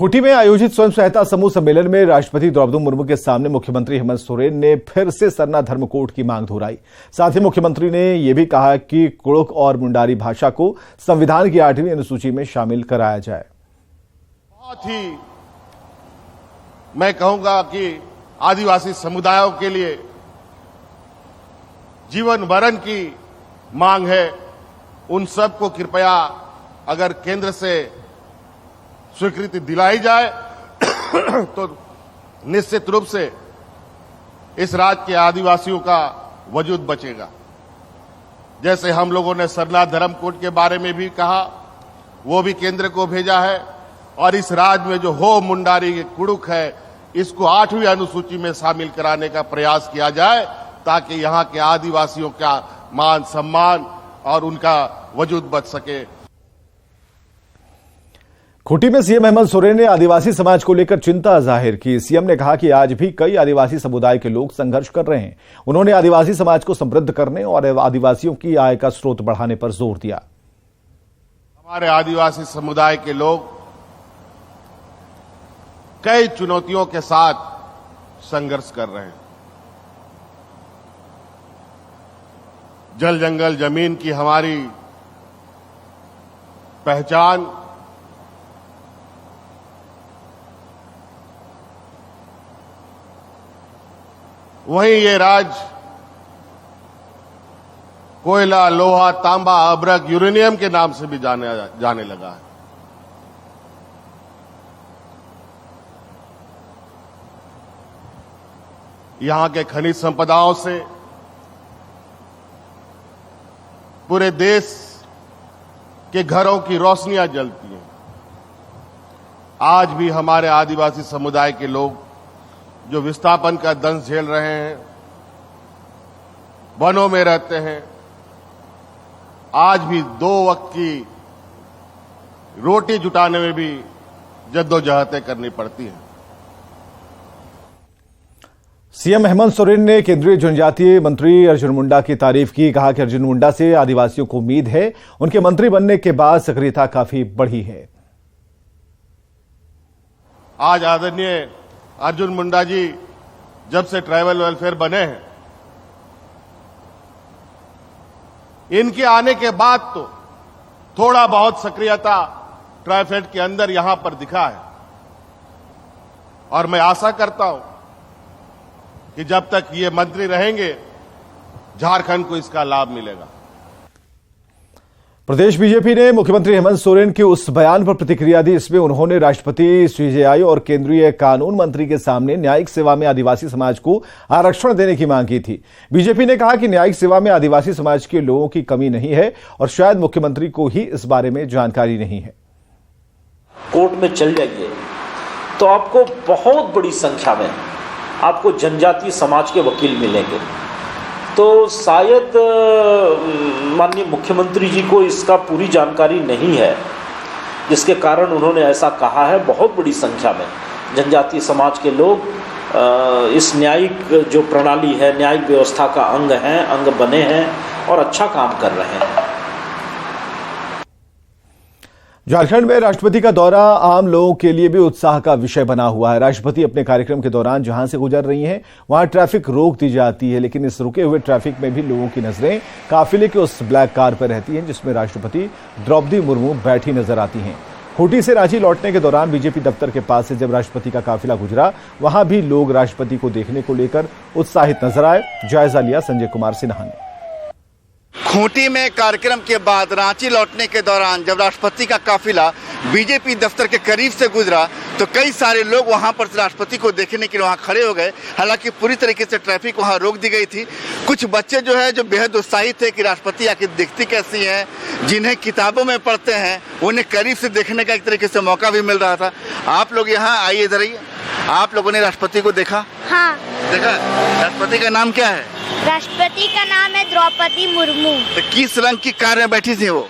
खूंटी में आयोजित स्वयं सहायता समूह सम्मेलन में राष्ट्रपति द्रौपदी मुर्मू के सामने मुख्यमंत्री हेमंत सोरेन ने फिर से सरना धर्म कोड की मांग दोहराई। साथ ही मुख्यमंत्री ने यह भी कहा कि कुड़ुख और मुंडारी भाषा को संविधान की 8वीं अनुसूची में शामिल कराया जाए। बहुत ही मैं कहूंगा कि आदिवासी समुदायों के लिए जीवन मरण की मांग है। उन सबको कृपया अगर केंद्र से स्वीकृति दिलाई जाए तो निश्चित रूप से इस राज्य के आदिवासियों का वजूद बचेगा। जैसे हम लोगों ने सरना धर्म कोड के बारे में भी कहा, वो भी केंद्र को भेजा है और इस राज्य में जो हो मुंडारी कुड़ुख है, इसको 8वीं अनुसूची में शामिल कराने का प्रयास किया जाए ताकि यहां के आदिवासियों का मान सम्मान और उनका वजूद बच सके। खूंटी में सीएम हेमंत सोरेन ने आदिवासी समाज को लेकर चिंता जाहिर की। सीएम ने कहा कि आज भी कई आदिवासी समुदाय के लोग संघर्ष कर रहे हैं। उन्होंने आदिवासी समाज को समृद्ध करने और आदिवासियों की आय का स्रोत बढ़ाने पर जोर दिया। हमारे आदिवासी समुदाय के लोग कई चुनौतियों के साथ संघर्ष कर रहे हैं। जल जंगल जमीन की हमारी पहचान, वहीं ये राज्य कोयला, लोहा, तांबा, अभ्रक, यूरेनियम के नाम से भी जाने लगा है। यहां के खनिज संपदाओं से पूरे देश के घरों की रोशनियां जलती हैं। आज भी हमारे आदिवासी समुदाय के लोग जो विस्थापन का दंश झेल रहे हैं, वनों में रहते हैं, आज भी 2 वक्त की रोटी जुटाने में भी जद्दोजहदें करनी पड़ती हैं। सीएम हेमंत सोरेन ने केंद्रीय जनजातीय मंत्री अर्जुन मुंडा की तारीफ की। कहा कि अर्जुन मुंडा से आदिवासियों को उम्मीद है। उनके मंत्री बनने के बाद सक्रियता काफी बढ़ी है। आज आदरणीय अर्जुन मुंडा जी जब से ट्राइबल वेलफेयर बने हैं, इनके आने के बाद तो थोड़ा बहुत सक्रियता ट्राइफेड के अंदर यहां पर दिखा है और मैं आशा करता हूं कि जब तक ये मंत्री रहेंगे झारखंड को इसका लाभ मिलेगा। प्रदेश बीजेपी ने मुख्यमंत्री हेमंत सोरेन के उस बयान पर प्रतिक्रिया दी। इसमें उन्होंने राष्ट्रपति सीजेआई और केंद्रीय कानून मंत्री के सामने न्यायिक सेवा में आदिवासी समाज को आरक्षण देने की मांग की थी। बीजेपी ने कहा कि न्यायिक सेवा में आदिवासी समाज के लोगों की कमी नहीं है और शायद मुख्यमंत्री को ही इस बारे में जानकारी नहीं है। कोर्ट में चल जाइए तो आपको बहुत बड़ी संख्या में आपको जनजातीय समाज के वकील मिलेंगे। तो शायद माननीय मुख्यमंत्री जी को इसका पूरी जानकारी नहीं है, जिसके कारण उन्होंने ऐसा कहा है। बहुत बड़ी संख्या में जनजातीय समाज के लोग इस न्यायिक जो प्रणाली है, न्यायिक व्यवस्था का अंग बने हैं और अच्छा काम कर रहे हैं। झारखंड में राष्ट्रपति का दौरा आम लोगों के लिए भी उत्साह का विषय बना हुआ है। राष्ट्रपति अपने कार्यक्रम के दौरान जहां से गुजर रही हैं, वहां ट्रैफिक रोक दी जाती है, लेकिन इस रुके हुए ट्रैफिक में भी लोगों की नजरें काफिले के उस ब्लैक कार पर रहती हैं जिसमें राष्ट्रपति द्रौपदी मुर्मू बैठी नजर आती हैं। खूंटी से रांची लौटने के दौरान बीजेपी दफ्तर के पास से जब राष्ट्रपति का काफिला गुजरा, वहां भी लोग राष्ट्रपति को देखने को लेकर उत्साहित नजर आए। जायजा लिया संजय कुमार सिन्हा ने। खूंटी में कार्यक्रम के बाद रांची लौटने के दौरान जब राष्ट्रपति का काफिला बीजेपी दफ्तर के करीब से गुजरा तो कई सारे लोग वहां पर राष्ट्रपति को देखने के लिए वहां खड़े हो गए। हालांकि पूरी तरीके से ट्रैफिक वहां रोक दी गई थी। कुछ बच्चे जो है जो बेहद उत्साहित थे कि राष्ट्रपति आखिर दिखती कैसी हैं, जिन्हें किताबों में पढ़ते हैं उन्हें करीब से देखने का एक तरीके से मौका भी मिल रहा था। आप लोग यहाँ आइए, इधर आइए। आप लोगों ने राष्ट्रपति को देखा? हाँ देखा। राष्ट्रपति का नाम क्या है? राष्ट्रपति का नाम है द्रौपदी मुर्मू। तो किस रंग की कार में बैठी थी वो?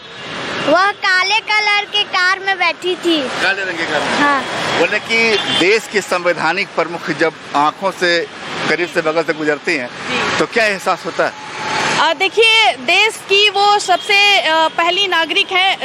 वह काले कलर के कार में बैठी थी। काले रंग की कार में? हाँ। बोले कि देश के संवैधानिक प्रमुख जब आंखों से करीब से बगल से गुजरती हैं तो क्या एहसास होता है? देखिए, देश की वो सबसे पहली नागरिक है।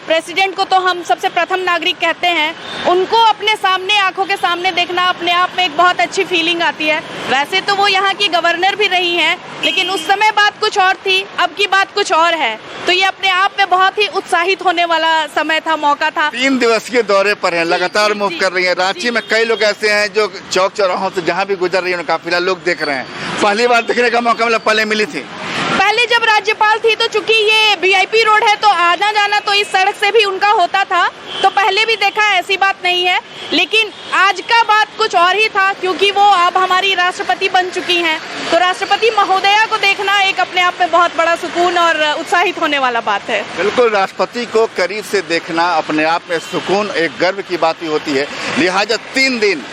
प्रेसिडेंट को तो हम सबसे प्रथम नागरिक कहते हैं उनको अपने सामने, आंखों के सामने देखना अपने आप में एक बहुत अच्छी फीलिंग आती है। वैसे तो वो यहाँ की गवर्नर भी रही हैं, लेकिन उस समय बात कुछ और थी, अब की बात कुछ और है। तो ये अपने आप में बहुत ही उत्साहित होने वाला समय था, मौका था। 3 दिवसीय दौरे पर हैं, लगातार मूव कर रही हैं। रांची में कई लोग ऐसे हैं जो चौक चौराहों से जहाँ भी गुजर रही है उनका काफिला लोग देख रहे हैं। पहली बार देखने का मौका मिला, पहले मिली थी? पहले जब राज्यपाल थी तो चूंकि ये वीआईपी रोड है तो आना जाना तो इस सड़क से भी उनका होता था, तो पहले भी देखा, ऐसी बात नहीं है। लेकिन आज का बात कुछ और ही था, क्योंकि वो अब हमारी राष्ट्रपति बन चुकी हैं, तो राष्ट्रपति महोदया को देखना एक अपने आप में बहुत बड़ा सुकून और उत्साहित होने वाला बात है। बिल्कुल, राष्ट्रपति को करीब से देखना अपने आप में सुकून, एक गर्व की बात ही होती है। लिहाजा 3 दिन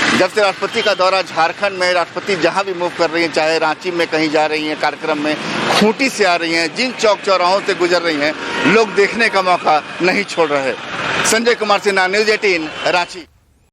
जब से राष्ट्रपति का दौरा झारखंड में, राष्ट्रपति जहां भी मूव कर रही हैं, चाहे रांची में कहीं जा रही हैं कार्यक्रम में, खूंटी से आ रही हैं, जिन चौक चौराहों से गुजर रही हैं, लोग देखने का मौका नहीं छोड़ रहे। संजय कुमार सिन्हा, न्यूज़ 18, रांची।